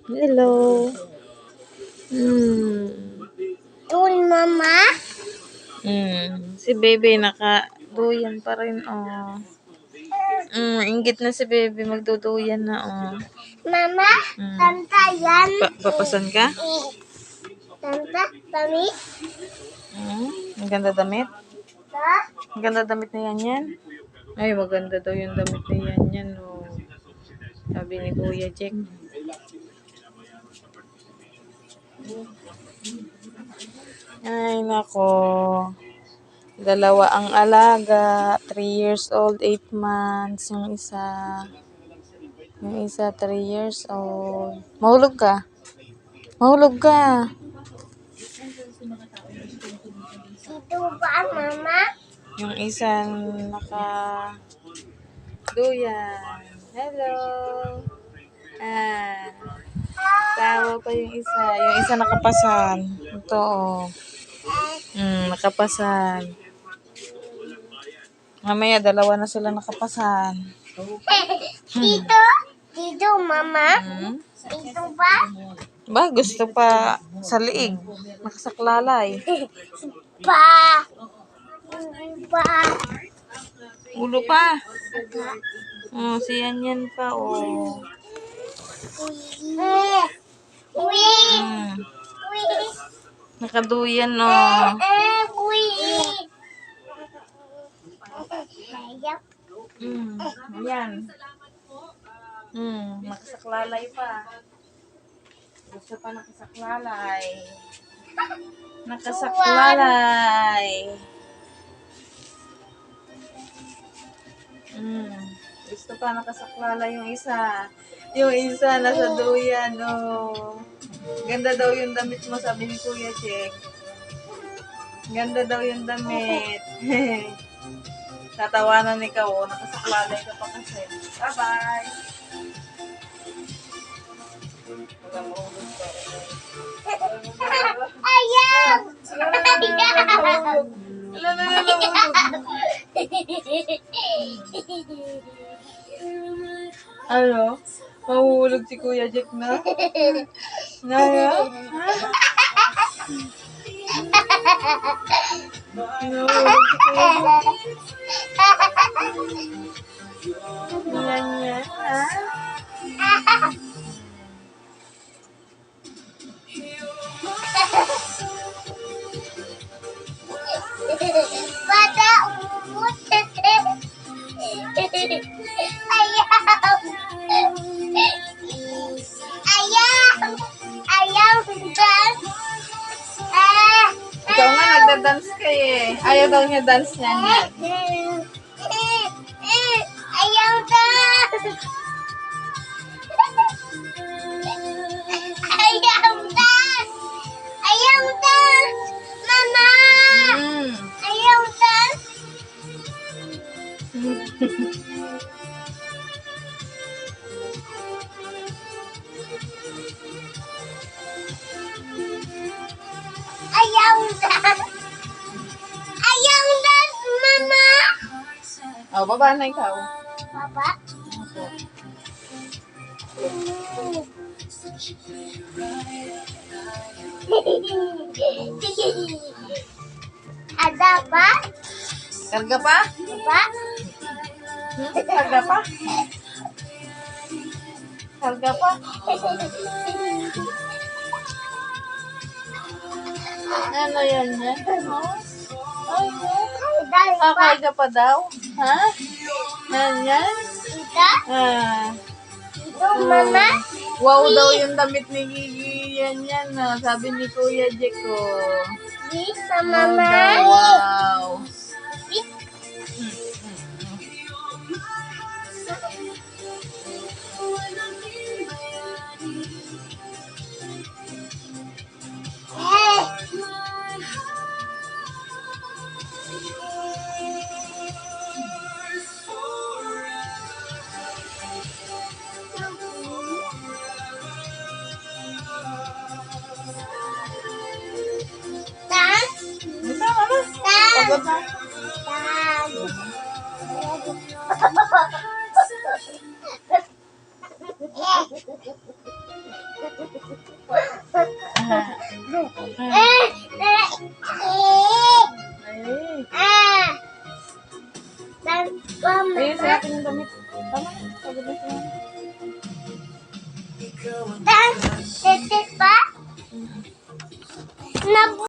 Hello. Hmm. Doon, mama. Si baby nakaduyan pa rin, oh. Inggit na si baby, magduduyan na, oh. Mama, tanta yan. Papasan ka? Tanta, kami. Ang ganda damit? Ha? Ang ganda damit na yan. Ay, maganda daw yung damit na yan, oh. Sabi ni Kuya Jack. Ay, nako. Dalawa ang alaga. 3 years old, 8 months. Yung isa 3 years old. Mahulog ka? Mahulog ka. Dito ba, mama? Yung isa duyan. Hello. Tawa pa yung isa. Yung isa nakapasan. Ito, oh. Nakapasan. Mamaya, dalawa na sila nakapasan. Dito? Dito, mama? Dito ba? Ba, gusto pa sa liig. Nakasaklalay. Pa. Pa. Ulo pa. Si yan pa, oh. Uwi. Nakaduyan, oh. Uwi. Yan. Nakasaklalay pa. Gusto pa nakasaklalay. Nakasaklalay. Gusto pa nakasaklalay yung isa. Yung isa nasa duyan, oh. Ganda daw yung damit mo, sabi ni Kuya Jack. Ganda daw yung damit. Tatawanan ikaw, oh. Nakasaklalay ka pa kasi. Bye-bye! Ayaw! Ano? Mahuhulog si Kuya Jack na? Naya? Nahuhulog si Kuya Jack. Yan. Ha? Bata, umut. Ayaw, dance. Ikaw nga nagda-dance ka eh. Ayaw daw niya dance niyan. Ayaw dance. Ayaw dance. Mama. Ayaw dance. Ayaw dance. Ayaw dance, mama. Oh, baba na ikaw. Papa? Ada pa? Karga pa? Pa? Karga pa? Karga pa? Ano yan? Kakain ka pa daw? Ha? Yan? Ita? Ito, mama? Wow daw yung damit ni Gigi. Yan. Sabi ni Kuya Jack, oh. Sa mama? Wow. Pagod na. Tan. Ay. Mama. Ayun sa akin yung damit. Tama. Sabi na siya. Tete pa.